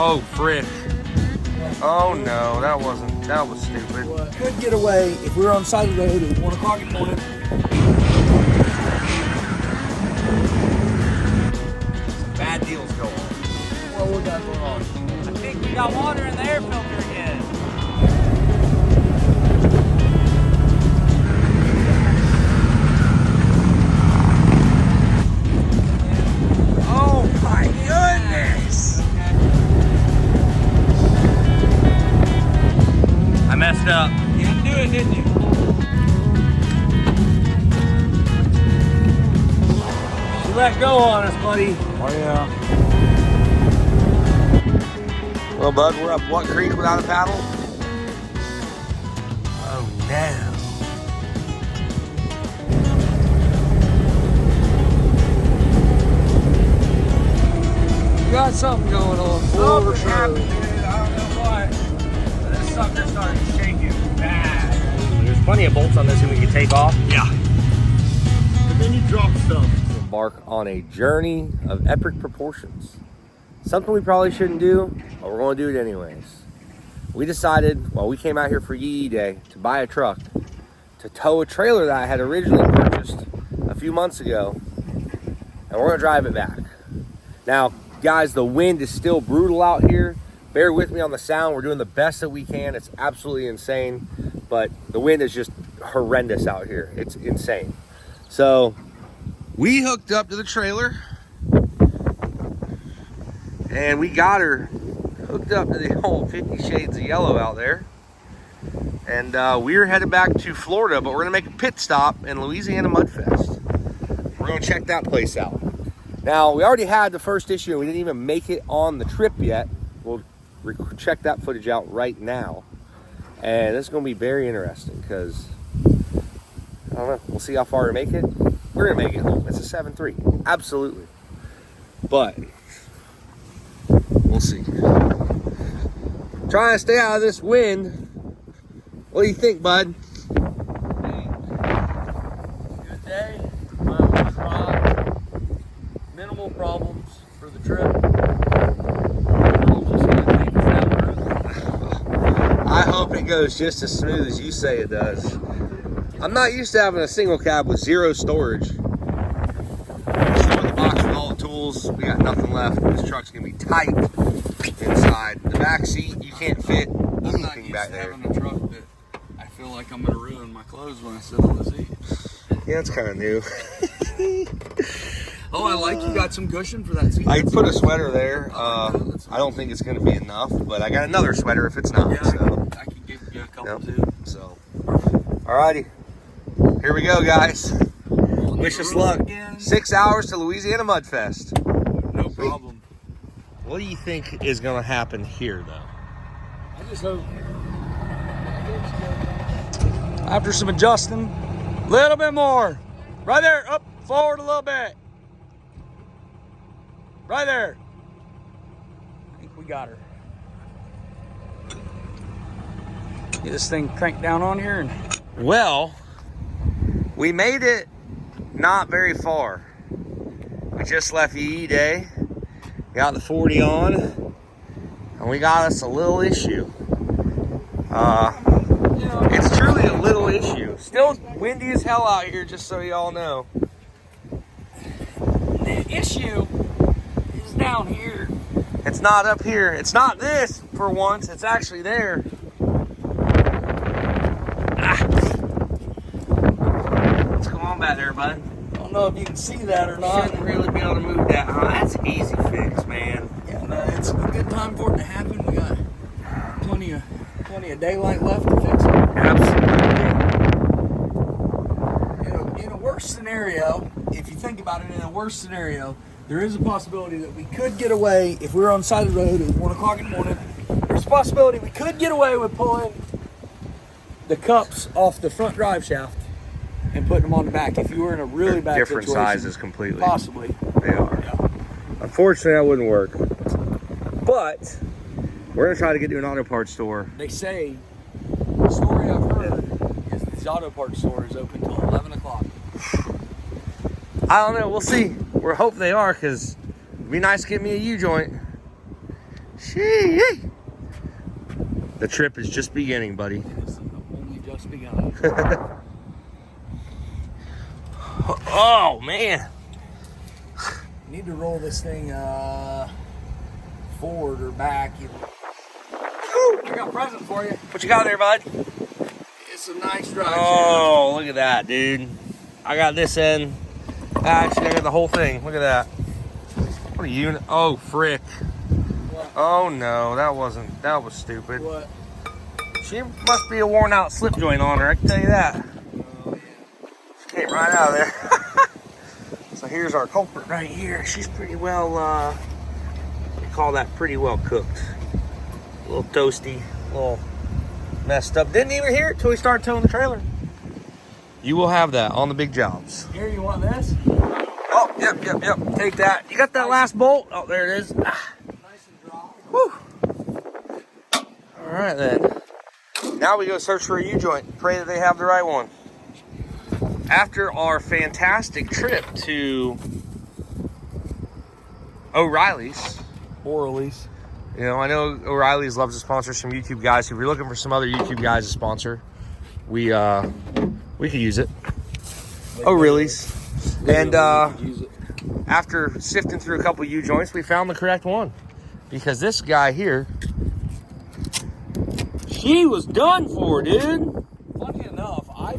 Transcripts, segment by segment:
Oh, frick. Oh no, that was stupid. Could get away if we were on the side of the road at 1 o'clock in the morning. Some bad deals going on. What we got going on? I think we got water in the air filter again. Oh my goodness! I messed up. You didn't do it, didn't you? You let go on us, buddy. Oh yeah. Well, bud, we're up what creek without a paddle? Oh no. You got something going on. Something happened, dude. I don't know what. But this sucker started shaking bad. There's plenty of bolts on this that we can take off. Yeah. But then you drop stuff. Embark on a journey of epic proportions. Something we probably shouldn't do, but we're going to do it anyways. We decided, while we came out here for Yee Day, to buy a truck, to tow a trailer that I had originally purchased a few months ago, and we're going to drive it back. Now, guys, the wind is still brutal out here. Bear with me on the sound. We're doing the best that we can. It's absolutely insane, but the wind is just horrendous out here. It's insane. So we hooked up to the trailer and we got her hooked up to the old 50 Shades of Yellow out there. And we're headed back to Florida, but we're gonna make a pit stop in Louisiana Mudfest. We're gonna check that place out. Now, we already had the first issue and we didn't even make it on the trip yet. We'll check that footage out right now. And it's gonna be very interesting because, I don't know, we'll see how far we make it. We're gonna make it home. It's a 7.3, absolutely. But, we'll see. Trying to stay out of this wind. What do you think, bud? Good day. Mild drive. Minimal problems for the trip. I hope it goes just as smooth as you say it does. I'm not used to having a single cab with zero storage. Show the box with all the tools. We got nothing left. This truck's gonna be tight inside. The back seat, you can't fit anything back there. I'm not used to having a truck that I feel like I'm gonna ruin my clothes when I sit on the seat. Yeah, it's kind of new. Oh, I like you got some cushion for that seat. I put a sweater there. I don't think it's gonna be enough, but I got another sweater if it's not. Yeah, So. I can give you a couple Yep. too. So, alrighty, here we go, guys. Wish us luck. 6 hours to Louisiana Mudfest. No problem. What do you think is going to happen here, though? I just hope. After some adjusting, a little bit more. Right there, up, forward a little bit. Right there. I think we got her. Get this thing cranked down on here. And Well, we made it not very far. We just left Yee Day, got the 40 on, and we got us a little issue. It's truly a little issue. Still windy as hell out here, just so y'all know. the issue is down here. It's not up here. It's not this, for once. It's actually there. What's going on back there, bud? I don't know if you can see that or not. Shouldn't really be able to move that, huh? That's an easy fix, man. Yeah, no, it's a good time for it to happen. We got plenty of daylight left to fix it. Absolutely. In a worse scenario, if you think about it, in a worse scenario, there is a possibility that we could get away if we were on the side of the road at 1 o'clock in the morning. There's a possibility we could get away with pulling the cups off the front drive shaft and putting them on the back if you were in a really bad different situation. sizes completely. Possibly. They are. Yeah. Unfortunately, that wouldn't work. But we're gonna try to get to an auto parts store. They say, the story I've heard is this auto parts store is open till 11 o'clock. I don't know. We'll see. We're hoping they are, because it'd be nice to get me a U-joint. Shee. The trip is just beginning, buddy. It's only just begun. Oh, man. Need to roll this thing forward or back. I got a present for you. What you got there, bud? It's a nice drive. Oh, look at that, dude. I got this end. Actually, I got the whole thing. Look at that. What are you? Oh, frick. What? Oh, no. That was stupid. What? She must be a worn out slip joint on her, I can tell you that. Oh, yeah. She came right out of there. So here's our culprit right here. She's pretty well, we call that pretty well cooked. A little toasty, a little messed up. Didn't even hear it till we started towing the trailer. You will have that on the big jobs. Here, you want this? Oh, yep. Take that. You got that last bolt? Oh, there it is. Nice and dry. Whew. All right, then. Now we go search for a U-joint. Pray that they have the right one. After our fantastic trip to O'Reilly's. Orleans. You know, I know O'Reilly's loves to sponsor some YouTube guys. If you're looking for some other YouTube guys to sponsor, we could use it. O'Reilly's. And after sifting through a couple U-joints, we found the correct one. Because this guy here, she was done for, dude. Funny enough, I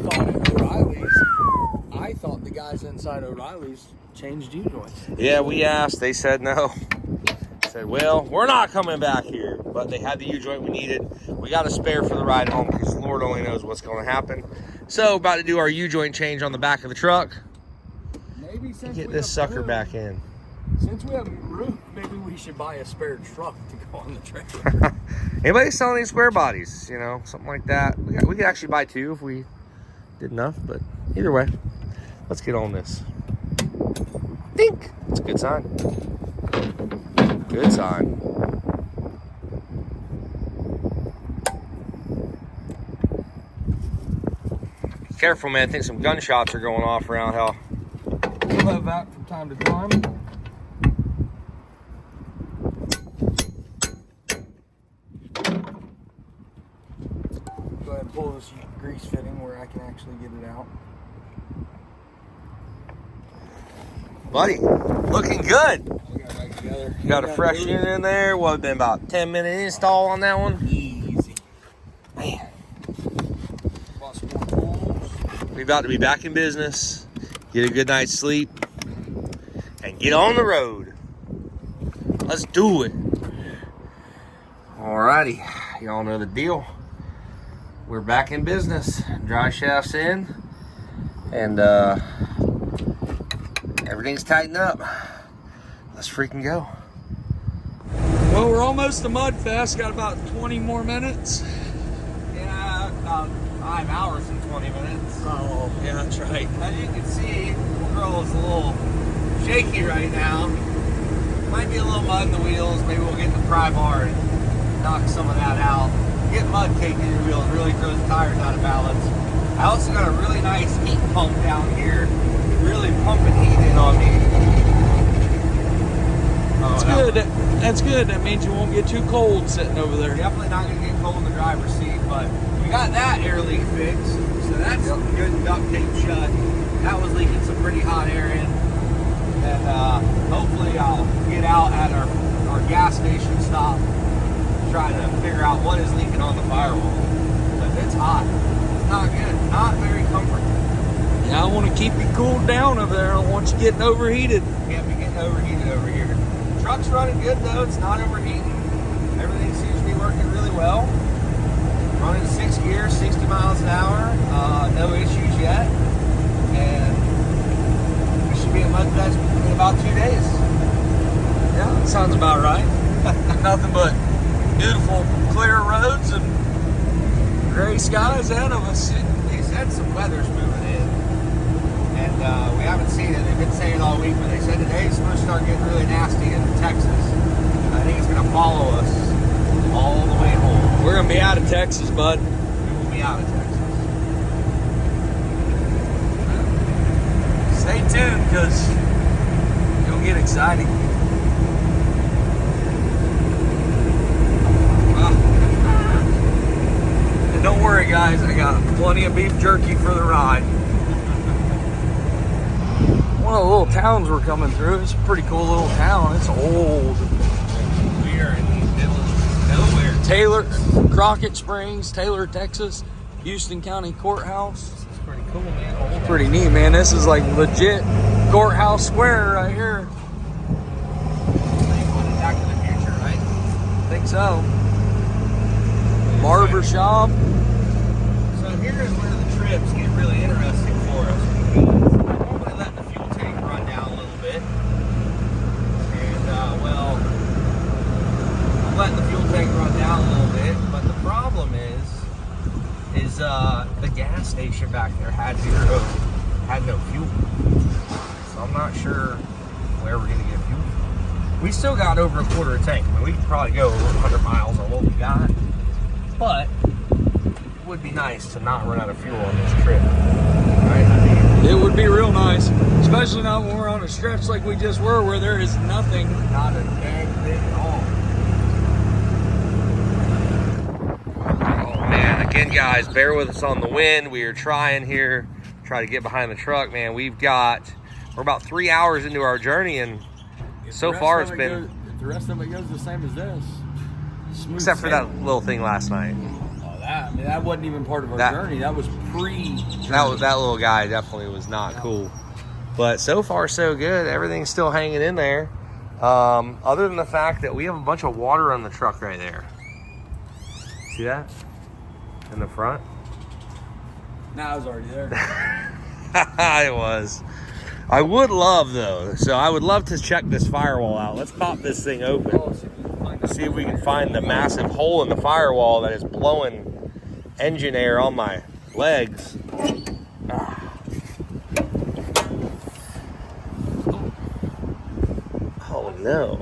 thought the guys inside O'Reilly's changed U-joints. Yeah, we asked. They said no. Said, well, we're not coming back here. But they had the U-joint we needed. We got a spare for the ride home because Lord only knows what's going to happen. So, about to do our U-joint change on the back of the truck. Maybe since Get we this have sucker room, back in. Since we have room, maybe we should buy a spare truck to go on the trailer. Anybody selling any square bodies, you know, something like that. We could actually buy two if we did enough, but either way, let's get on this. Think. It's a good sign. Good sign. Careful, man. I think some gunshots are going off around hell. We'll have that from time to time. Go ahead and pull this grease fitting where I can actually get it out. Buddy, looking good. We got it right together. You got a fresh unit in there. What, been about 10-minute install on that one? Easy. Man. Bought some more tools. We're about to be back in business, get a good night's sleep, and get on the road. Let's do it. Alrighty, y'all know the deal. We're back in business. Dry shaft's in, and everything's tightened up. Let's freaking go. Well, we're almost to Mudfest. Got about 20 more minutes. Yeah, about 5 hours and 20 minutes. Oh, yeah, that's right. As you can see, the girl is a little shaky right now. Might be a little mud in the wheels. Maybe we'll get the pry bar and knock some of that out. Get mud caked in your wheels really throws the tires out of balance. I also got a really nice heat pump down here, really pumping heat in on me. That's good. That's good. That means you won't get too cold sitting over there. Definitely not going to get cold in the driver's seat, but we got that air leak fixed, so that's good and duct tape shut. That was leaking some pretty hot air in, and hopefully I'll get out at our gas station stop, try to figure out what is leaking on the firewall. But it's hot. It's not good. Not very comfortable. Yeah, I want to keep you cooled down over there. I don't want you getting overheated. Can't be getting overheated over here. Truck's running good though. It's not overheating. Everything seems to be working really well. Running 6 gears, 60 miles an hour. No issues yet. And we should be at Mudfest in about 2 days. Yeah, that sounds about right. Nothing but beautiful, clear roads and gray skies ahead of us. They said some weather's moving in. And we haven't seen it. They've been saying it all week, but they said today's supposed to start getting really nasty in Texas. I think it's going to follow us all the way home. We're going to be out of Texas, bud. We will be out of Texas. Stay tuned, because it'll get exciting. right, guys, I got plenty of beef jerky for the ride. One of the little towns we're coming through. It's a pretty cool little town. It's old. We are in the middle of nowhere. Taylor, Crockett Springs, Taylor, Texas, Houston County Courthouse. This is pretty cool, man. It's pretty neat, man. This is like legit courthouse square right here. Back to the future, right? I think so. Barber shop. So here is where the trips get really interesting for us. Because I'm normally letting the fuel tank run down a little bit. And, well, I'm letting the fuel tank run down a little bit. But the problem is the gas station back there had no fuel. So I'm not sure where we're going to get fuel. We still got over a quarter of a tank. I mean, we could probably go over 100 miles on what we got. But it would be nice to not run out of fuel on this trip. Right? I mean, It would be real nice, especially not when we're on a stretch like we just were, where there is nothing. not a dang thing at all. Oh man, again guys, bear with us on the wind. We are trying here, try to get behind the truck, man. We're about 3 hours into our journey, and so far it's been... The rest of it goes the same as this. Smooth Except for sailing. that little thing last night. Oh, that, I mean, that wasn't even part of our journey. That was pre-journey. That little guy definitely was not cool. But so far so good. Everything's still hanging in there. Other than the fact that we have a bunch of water on the truck right there. See that? In the front? Nah, I was already there. It was. I would love though, so I would love to check this firewall out. Let's pop this thing open. See if we can find the massive hole in the firewall that is blowing engine air on my legs. Oh no.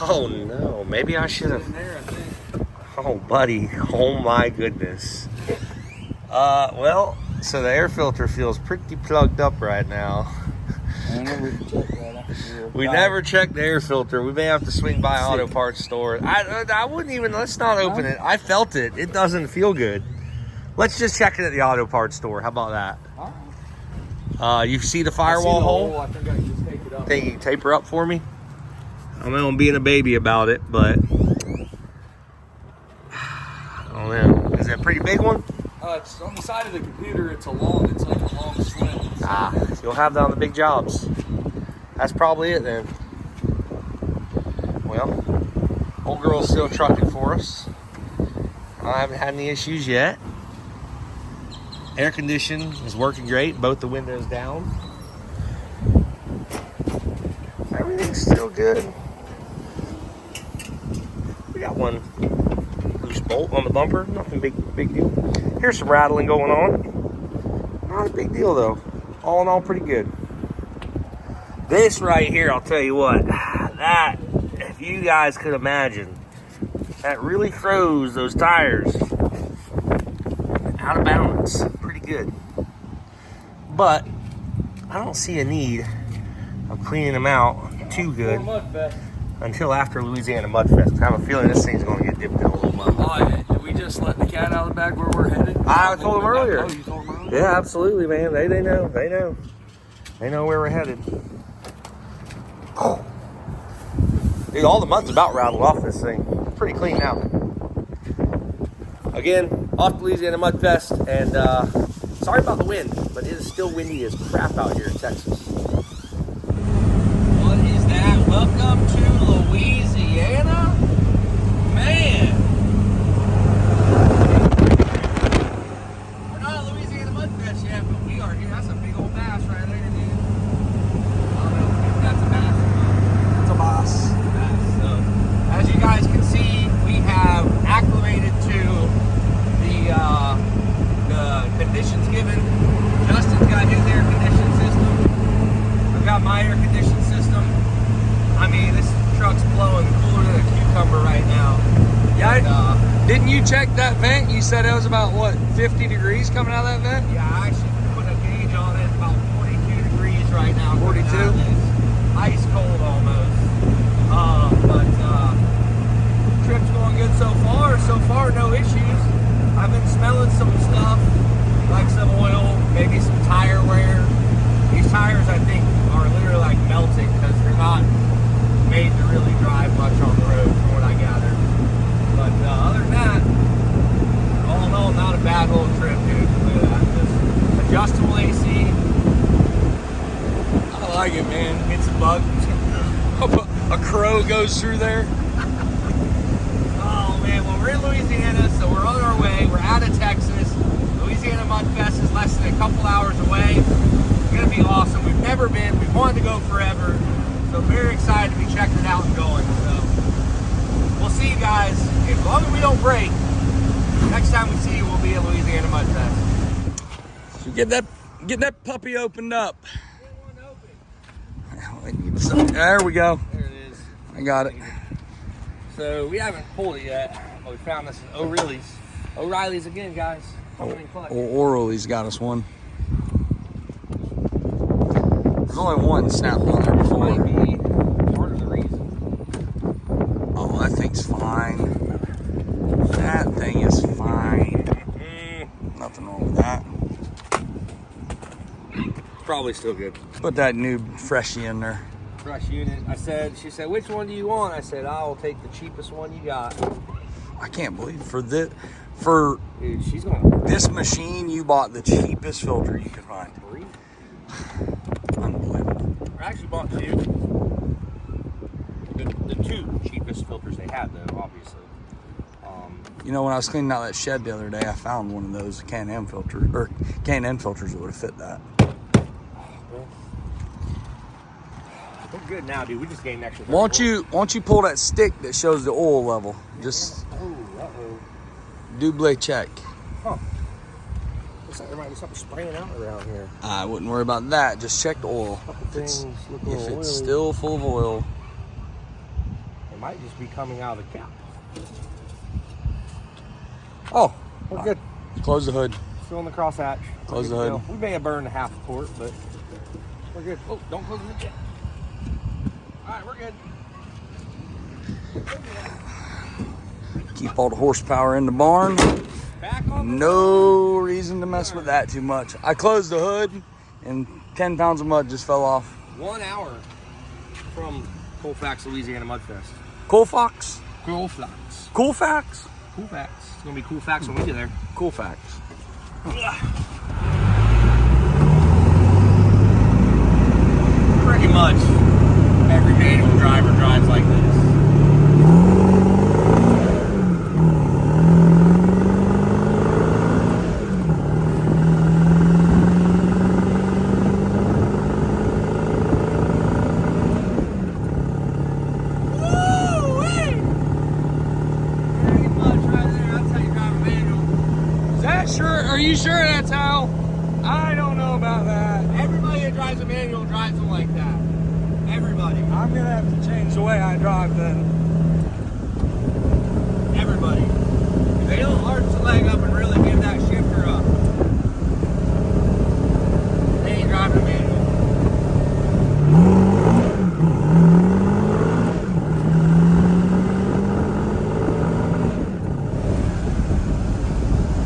Oh no. Maybe I should have. Oh buddy. Oh my goodness. Well, so the air filter feels pretty plugged up right now. We never checked the air filter. We may have to swing by auto parts store. I wouldn't even, let's not open it. I felt it. It doesn't feel good. Let's just check it at the auto parts store. How about that? You see the firewall hole? I think I can just take it up. Think you can tape her up for me? I'm being a baby about it, but I don't know. Is it a pretty big one? It's on the side of the computer. It's like a long slit. You'll have that on the big jobs. That's probably it then. Well, old girl's still trucking for us. I haven't had any issues yet. Air condition is working great. Both the windows down. Everything's still good. We got one loose bolt on the bumper. Nothing big deal. Here's some rattling going on. Not a big deal though. All in all, pretty good. This right here, I'll tell you what, that, if you guys could imagine, that really froze those tires out of balance. Pretty good. But I don't see a need of cleaning them out too good until after Louisiana Mudfest. I have a feeling this thing's going to get dipped in a little mud. Oh, did we just let the cat out of the bag where we're headed? I told them earlier. Oh, you told them earlier? Yeah, absolutely, man. They know. They know where we're headed. Oh. Dude, all the mud's about rattled off this thing. Pretty clean now. Again, off to Louisiana Mudfest, and sorry about the wind, but it is still windy as crap out here in Texas. What is that? Welcome to Louisiana? Man! We're not at Louisiana Mudfest yet, but we are here. That's a big old bass right there, dude. I don't know if that's a bass or not. It's a boss. So, as you guys can see, we have acclimated to the conditions given. Justin's got his air conditioning system. I've got my air conditioning system. I mean, this truck's blowing cooler than a cucumber right now. Yeah, didn't you check that vent? You said it was about, what, 50 degrees coming out of that vent? Yeah, I should put a gauge on it. About 42 degrees right now. 42? It's ice cold almost. But trip's going good so far. So far, no issues. I've been smelling some stuff, like some oil, maybe some tire wear. These tires, I think, are literally like melting because they're not made to really drive much on the road, from what I gather. But other than that, all in all, not a bad little trip, dude. Look at that. Just adjustable AC. I like it, man. It's a bug. A crow goes through there. Oh man, well we're in Louisiana, so we're on our way. We're out of Texas. Louisiana Mudfest is less than a couple hours away. It's gonna be awesome. We've never been. We've wanted to go forever. So very excited to be checking it out and going. So we'll see you guys. As long as we don't break, next time we see you, we'll be at Louisiana Mudfest. So get that puppy opened up. There we go. There it is. I got it. So we haven't pulled it yet, but we found this in O'Reilly's. O'Reilly's again, guys. O'Reilly's got us one. There's only one snapped on there This might before. be part of the reason. Oh, that thing's fine. That thing is fine. Nothing wrong with that. Probably still good. Put that new freshie in there. Fresh unit. She said, which one do you want? I said, I'll take the cheapest one you got. I can't believe for Dude, she's going this machine you bought the cheapest filter you could find. free. Unbelievable. I actually bought two. The two cheapest filters they had, though, obviously. You know, when I was cleaning out that shed the other day, I found one of those Can-Am filters that would have fit that. We're good now, dude. We just gained extra. Won't you pull that stick that shows the oil level? Just double check. Huh. Looks like there might be something spraying out around here. I wouldn't worry about that. Just check the oil. If it's still full of oil. It might just be coming out of the cap. Oh, We're good. close the hood. Still in the crosshatch. Close the hood. We may have burned a half a quart, but we're good. Oh, don't close the hood yet. All right, we're good. Keep all the horsepower in the barn. Back on. No reason to mess with that too much. I closed the hood and 10 pounds of mud just fell off. 1 hour from Colfax, Louisiana Mudfest. Colfax? Colfax. Colfax? Colfax. It's gonna be Colfax when we get there. Colfax. Pretty much every manual driver drives like this. Are you sure that's how? I don't know about that. Everybody that drives a manual drives them like that. Everybody. I'm gonna have to change the way I drive then. Everybody. If they don't arch the leg up and really give that shifter up, they ain't driving a manual.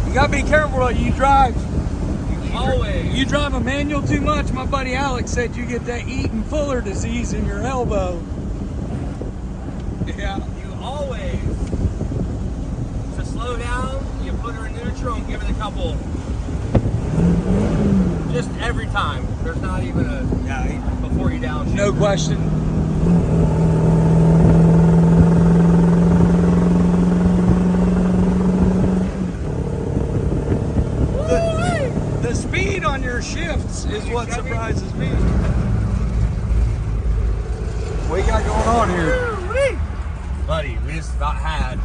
You gotta be careful what you drive. Always. You drive a manual too much, my buddy Alex said you get that Eaton Fuller disease in your elbow. Yeah. You always, to slow down, you put her in neutral and give it a couple. Just every time. There's not even a, before you downshift. No question. The speed on your shifts is what surprises me. What you got going on here? Buddy, we just about had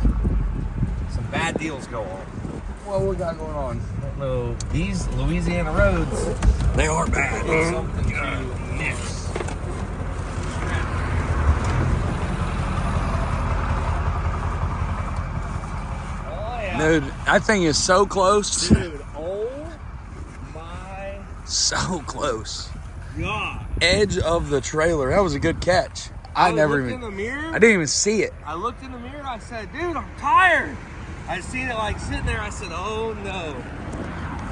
some bad deals go on. What we got going on? I don't know. These Louisiana roads, They are bad. it's something to nix. Oh yeah. Dude, that thing is so close. Dude, oh my So close. God. Edge of the trailer. That was a good catch. I looked in the mirror. I didn't even see it. I looked in the mirror and I said, dude, I'm tired. I seen it like sitting there. I said, "Oh no!"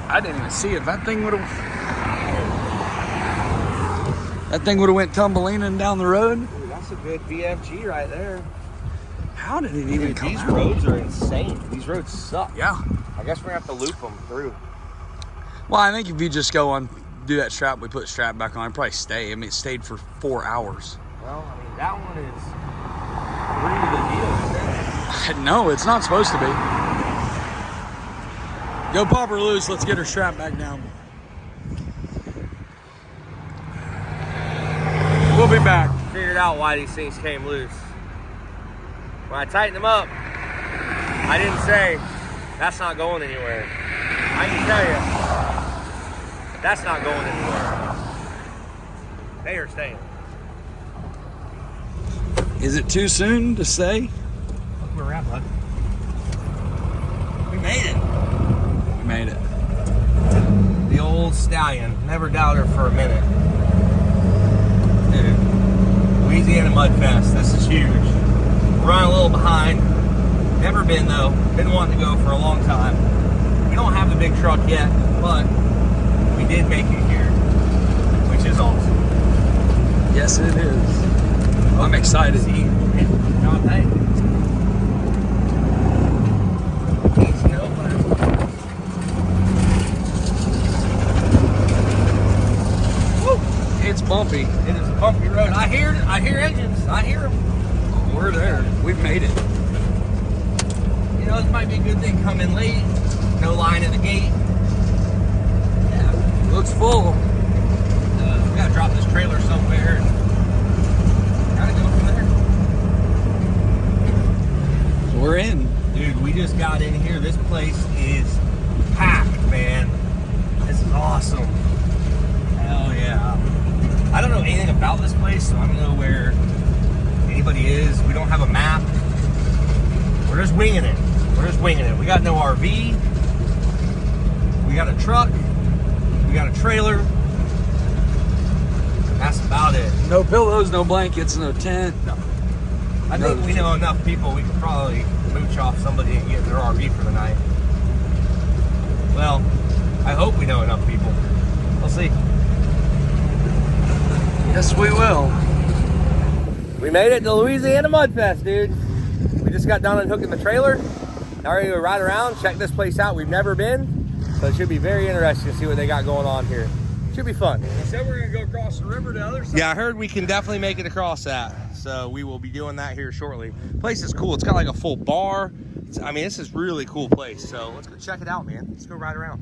I didn't even see it. That thing would have. That thing would have went tumbling down the road. Ooh, that's a good BFG right there. How did it even Dude, come these out? roads are insane. These roads suck. Yeah. I guess we're gonna have to loop them through. Well, I think if you just go on, do that strap, we put the strap back on, it'd probably stay. I mean, it stayed for 4 hours. Well, I mean, that one is pretty the deal, isn't it? No, it's not supposed to be. Go pop her loose. Let's get her strap back down. We'll be back. Figured out why these things came loose. When I tightened them up, I didn't say, that's not going anywhere. I can tell you, that's not going anywhere. They are staying. Is it too soon to say? Look where we're at, bud. We made it. We made it. The old stallion. Never doubt her for a minute. Dude, Louisiana Mudfest. This is huge. We're running a little behind. Never been though. Been wanting to go for a long time. We don't have the big truck yet, but we did make it here, which is awesome. Yes, it is. I'm excited. See, God, hey. Woo! It's bumpy. It is a bumpy road. I hear engines. I hear them. We're there. We've made it. You know, this might be a good thing coming late. No line at the gate. Yeah. Looks full. We gotta drop this trailer somewhere and gotta go from there. So we're in. Dude, we just got in here. This place is packed, man. This is awesome. Hell yeah. I don't know anything about this place, so I don't know where anybody is. We don't have a map. We're just winging it. We got no RV. We got a truck. We got a trailer. That's about it. No pillows, no blankets, no tent. No. I think we know enough people we could probably mooch off somebody and get their RV for the night. Well, I hope we know enough people. We'll see. Yes, we will. We made it to Louisiana Mudfest, dude. We just got done unhooking the trailer. Now we're gonna go ride around, check this place out. We've never been, so it should be very interesting to see what they got going on here. Should be fun. You said we're gonna go across the river to the other side. Yeah, I heard we can definitely make it across that. So we will be doing that here shortly. Place is cool. It's got like a full bar. I mean, this is really cool place. So let's go check it out, man. Let's go ride around.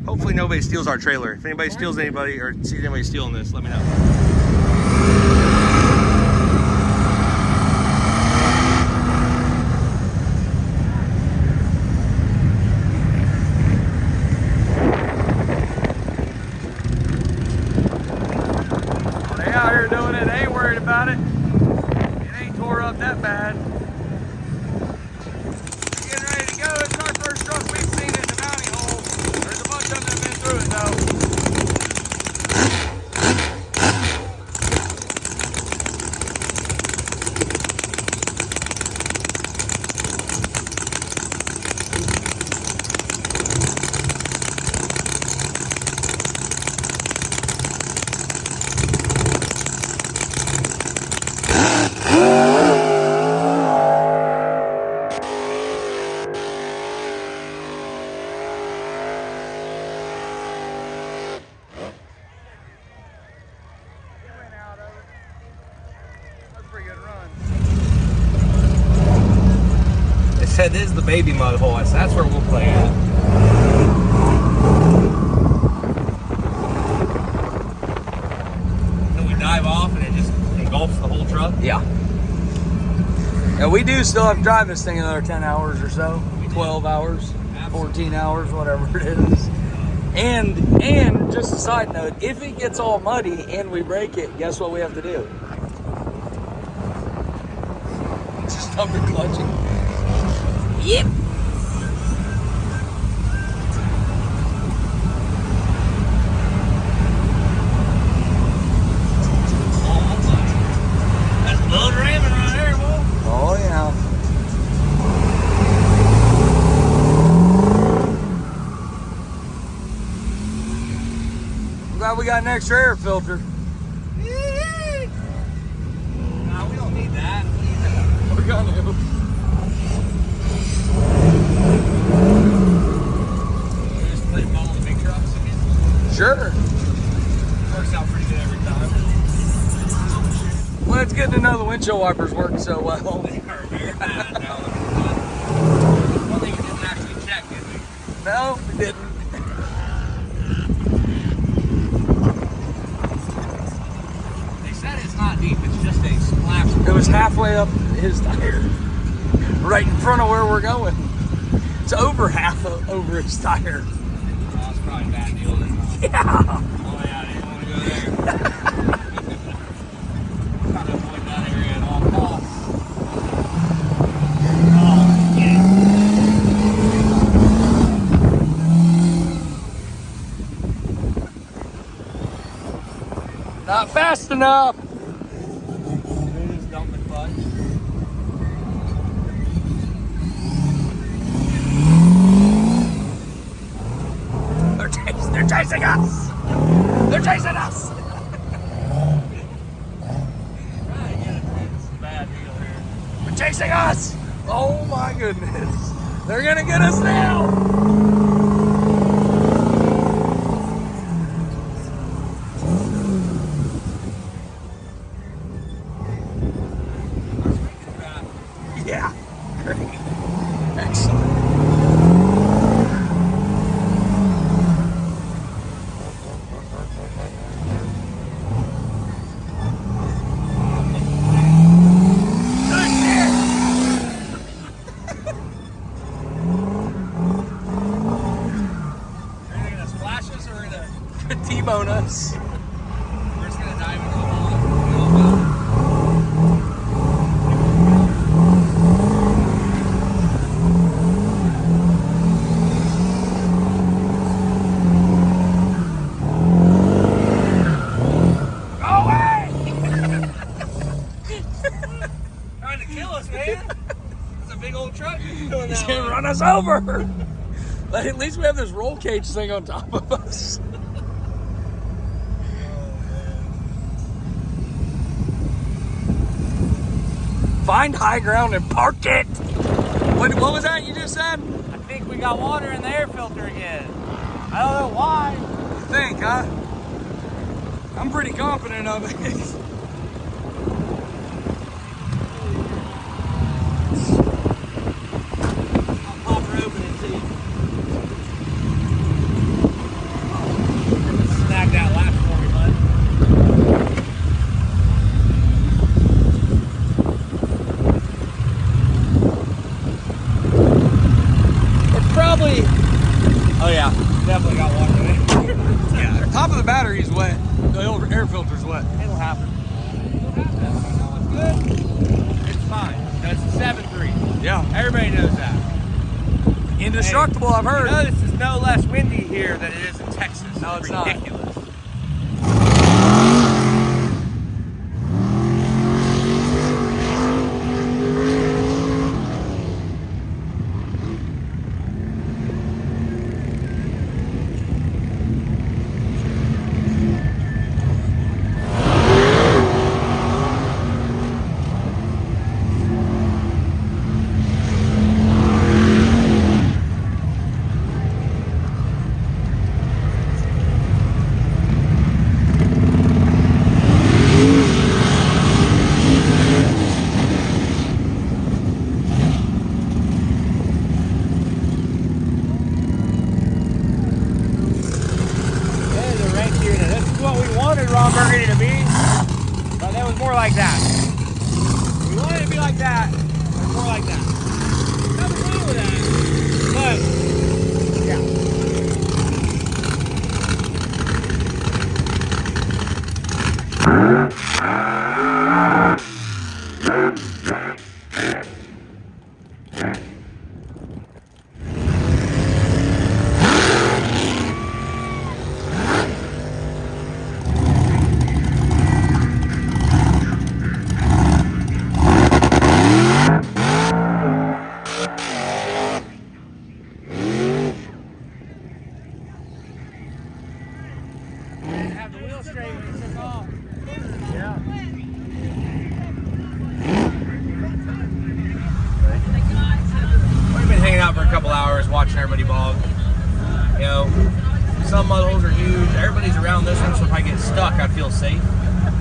Hopefully nobody steals our trailer. If anybody steals anybody or sees anybody stealing this, let me know. They out here doing it. They ain't worried about it. It ain't tore up that bad. Getting ready to go. It's our first truck we've seen in the mounting hole. There's a bunch of them that have been through it though. They said this is the baby mud hole. I said that's where we'll play at. Then we dive off and it just engulfs the whole truck. Yeah. Yeah, we do still have to drive this thing another 10 hours or so. 12 hours, 14 hours, whatever it is. And just a side note, if it gets all muddy and we break it, guess what we have to do? Just stop the clutching. Yep. That's blood ramming right there, boy. Oh yeah. got an extra air filter. No, we don't need that. We're gonna do. Just play ball in the big trucks again. Sure. Works out pretty good every time. Well, it's good to know the windshield wipers work so well. They are very bad now. One thing we didn't actually check, did we? No, we didn't. They said it's not deep, it's just a splash. It was halfway up his tire, right in front of where we're going. It's over half over his tire. Oh, that's probably a bad deal then. Yeah. Oh yeah, I didn't want to go there. Trying to avoid that area at all costs. Oh, yeah. Not fast enough. It is dumping fudge. They're chasing us. They're chasing us. It's a bad deal here. They're chasing us. Oh my goodness. They're gonna get us now. Yeah. Great. Excellent. T-bone us. We're just gonna dive into the hole. Go away! Trying to kill us, man. That's a big old truck doing He's that. gonna run us over. But at least we have this roll cage thing on top of us. Find high ground and park it. What was that you just said? I think we got water in the air filter again. I don't know why. You think, huh? I'm pretty confident of it. I'll pop her open and see. Snag that latch for me, bud. It's probably, Oh yeah, definitely got water in it. yeah, the top of the battery's wet. The air filter's wet. It'll happen. It'll happen. You know what's good? It's fine. That's a 7.3. Yeah. Everybody knows that. Indestructible, I've heard. You know this is no less windy here than it is in Texas. No, it's not. ridiculous. hours watching everybody bog. You know, some mud holes are huge. Everybody's around this one, so if I get stuck, I feel safe.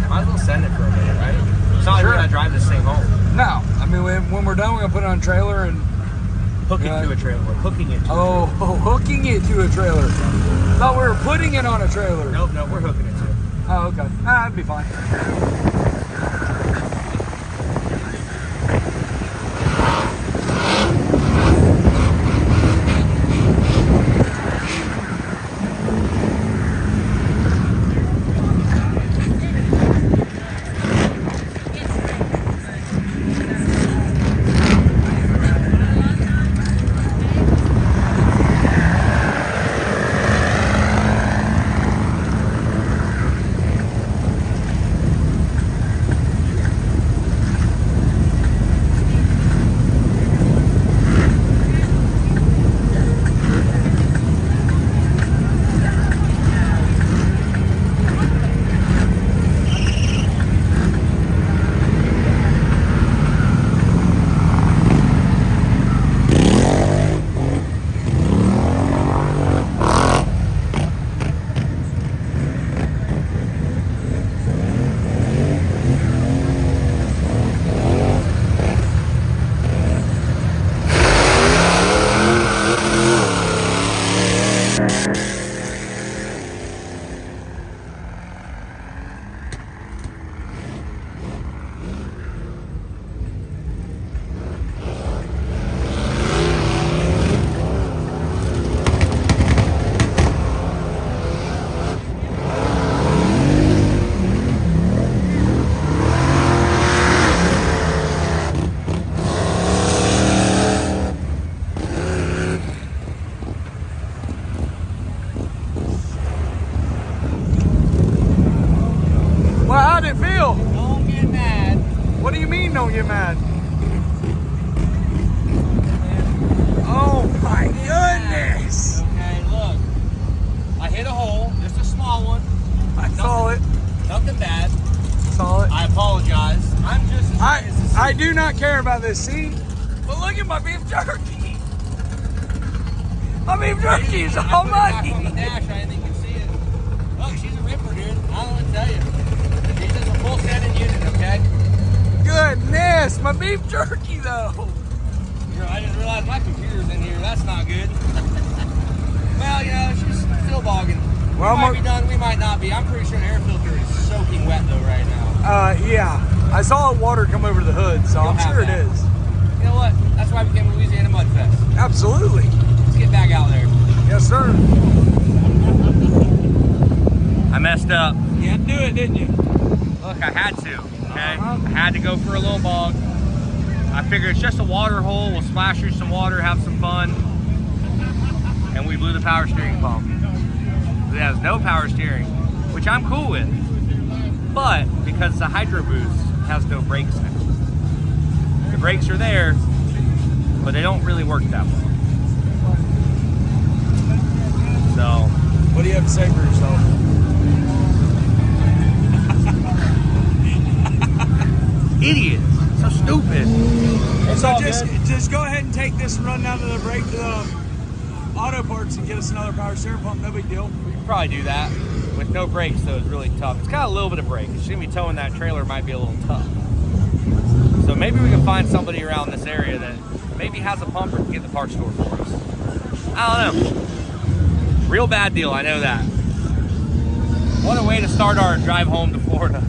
Might as well send it for a minute, right? It's not like we're gonna drive this thing home. No, I mean when we're done, we're gonna put it on a trailer and Hook it to a trailer. We're hooking it to hooking it to a trailer. Thought we were putting it on a trailer. Nope, we're hooking it to it. Oh, okay. That'd be fine. Don't get mad. Oh my goodness. Okay, look. I hit a hole, just a small one. I saw it. Nothing bad. Saw it. I apologize. I'm just as I do not care about this. See? But look at my beef jerky. My beef jerky is all muddy. On the dash, I didn't think you could see it. Look, she's a ripper, dude. I don't know what to tell you. She's just a full standing unit, okay? Goodness, my beef jerky though. I just realized my computer's in here. That's not good. Well, you know, she's still bogging. Well, we might be done, we might not be. I'm pretty sure the air filter is soaking wet though right now. Yeah. I saw water come over the hood, so I'm sure it is. You know what? That's why we came to Louisiana Mudfest. Absolutely. Let's get back out there. Yes, sir. I messed up. You had to do it, didn't you? Look, I had to, okay? I had to go for a little bog. I figured it's just a water hole. We'll splash through some water, have some fun. And we blew the power steering pump. It has no power steering, which I'm cool with. But because the Hydro Boost has no brakes now. The brakes are there, but they don't really work that well. So, what do you have to say for yourself? Idiots. So stupid. It's So all just go ahead and take this and run down to the auto parts and get us another power steering pump. No big deal. We could probably do that. With no brakes, though, it's really tough. It's got a little bit of brake. It's gonna be towing that trailer, might be a little tough. So maybe we can find somebody around this area that maybe has a pump or can get the parts store for us. I don't know. Real bad deal, I know that. What a way to start our drive home to Florida.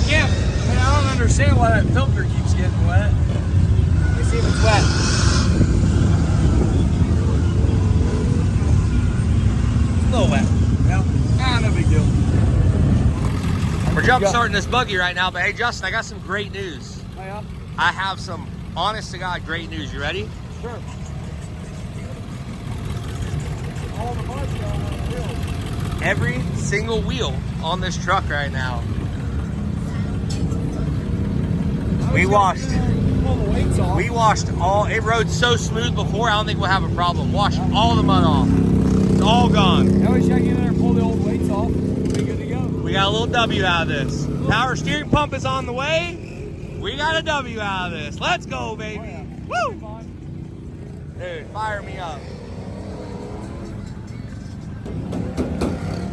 I don't understand why that filter keeps getting wet. Let me see if it's wet. It's a little wet. Yeah. No big deal. We're jump starting this buggy right now, but hey, Justin, I got some great news. Oh, yeah? I have some honest to God great news. You ready? Sure. All the mud's going on the wheel. Every single wheel on this truck right now. We washed all, it rode so smooth before, I don't think we'll have a problem. Washed all the mud off. It's all gone. Now we check in there and pull the old weights off. We'll be good to go. We got a little W out of this. Power steering pump is on the way. We got a W out of this. Let's go, baby. Woo! Dude, fire me up.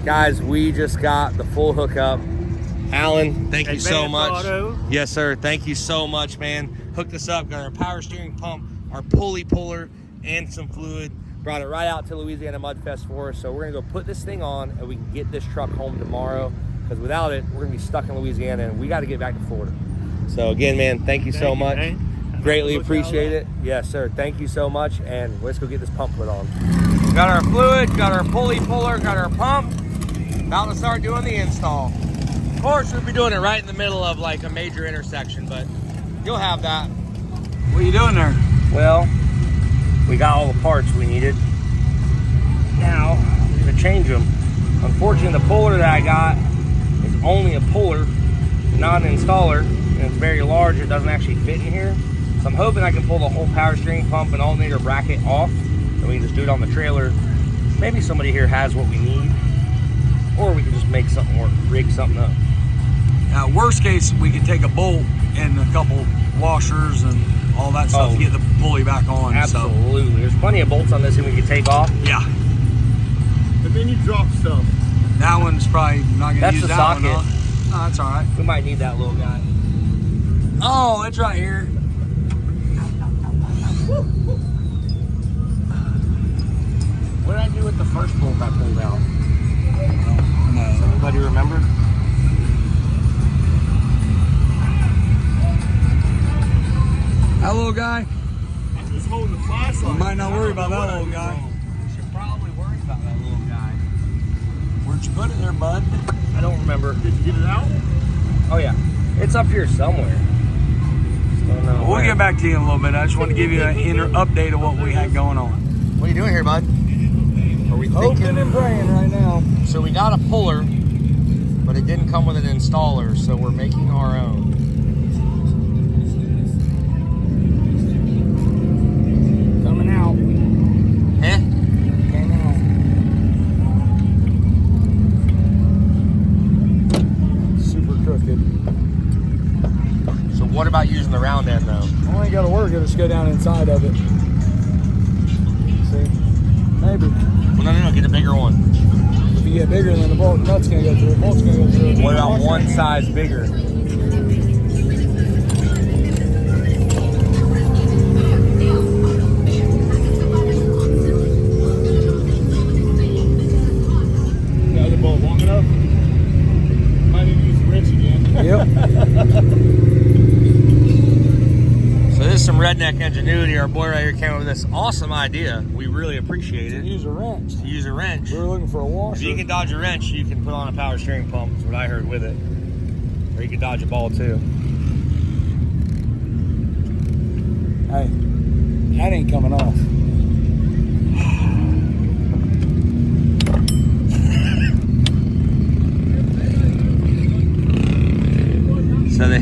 Guys, we just got the full hookup. Alan, thank you so much. Auto. Yes, sir. Thank you so much, man. Hooked us up, got our power steering pump, our pulley puller, and some fluid. Brought it right out to Louisiana Mudfest for us. So we're gonna go put this thing on and we can get this truck home tomorrow. Because without it, we're gonna be stuck in Louisiana and we gotta get back to Florida. So again, man, thank you so much. Greatly appreciate it. Yes, sir. Thank you so much. And let's go get this pump put on. Got our fluid, got our pulley puller, got our pump. About to start doing the install. Of course, we'll be doing it right in the middle of like a major intersection, but you'll have that. What are you doing there? Well, we got all the parts we needed. Now, to change them. Unfortunately, the puller that I got is only a puller, not an installer, and it's very large. It doesn't actually fit in here. So I'm hoping I can pull the whole power steering pump and alternator bracket off, and we can just do it on the trailer. Maybe somebody here has what we need, or we can just make something work, rig something up. Now, worst case, we could take a bolt and a couple washers and all that stuff to get the pulley back on. Absolutely. So. There's plenty of bolts on this that we can take off. Yeah. But then you drop stuff. That one's probably not going to use the that socket. one, huh? Oh, that's all right. We might need that little guy. Oh, it's right here. What did I do with the first bolt I pulled out? No. Does anybody remember? That little guy? I'm just holding the flashlight. You might not worry about that little guy. You should probably worry about that little guy. Where'd you put it there, bud? I don't remember. Did you get it out? Oh yeah, it's up here somewhere. Just don't know We'll where. get back to you in a little bit. I just want to give you an update of what we had going on. What are you doing here, bud? Are we Hoping thinking? and praying right now. So we got a puller, but it didn't come with an installer, so we're making our own. Coming out. Eh? Came out. Super crooked. So what about using the round end though? I ain't got to work. It'll just go down inside of it. See? Maybe. Well, no, get a bigger one. If you get bigger, then the bolt nut's going to go through. The bolt's going to go through. What about one size bigger? The other bolt long enough? Might need to use the wrench again. Yep. So this is some redneck ingenuity. Our boy right here came up with this awesome idea. We really appreciate it. Use a wrench. To use a wrench. We were looking for a washer. If you can dodge a wrench, you can put on a power steering pump, is what I heard with it. Or you can dodge a ball too. Hey, that ain't coming off. So they,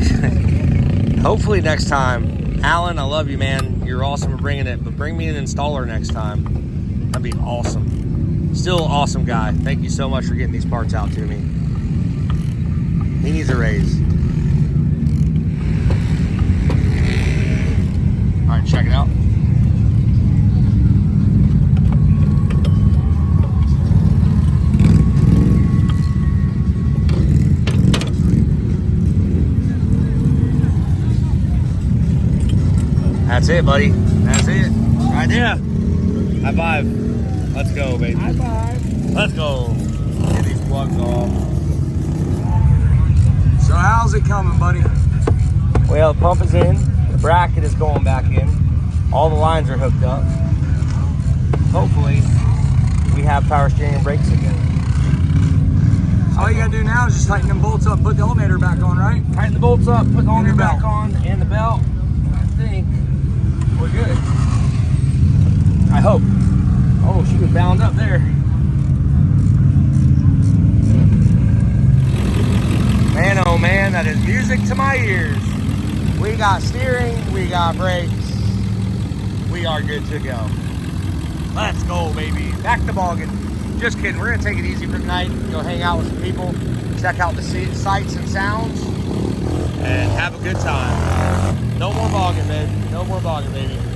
hopefully next time, Alan, I love you, man. You're awesome for bringing it, but bring me an installer next time. That'd be awesome. Still an awesome guy. Thank you so much for getting these parts out to me. He needs a raise. All right, check it out. That's it, buddy. That's it. Right there. High five. Let's go, baby. High five. Let's go. Get these plugs off. So how's it coming, buddy? Well, the pump is in. The bracket is going back in. All the lines are hooked up. Hopefully, we have power steering and brakes again. All you gotta do now is just tighten them bolts up, put the alternator back on, right? Tighten the bolts up, put the alternator belt. back on, and the belt. I think we're good. I hope. Oh, she was bound up there. Man, oh man, that is music to my ears. We got steering, we got brakes. We are good to go. Let's go, baby. Back to bogging. Just kidding. We're going to take it easy for tonight. Go hang out with some people. Check out the sights and sounds. and have a good time. No more bogging, baby. No more bogging, baby.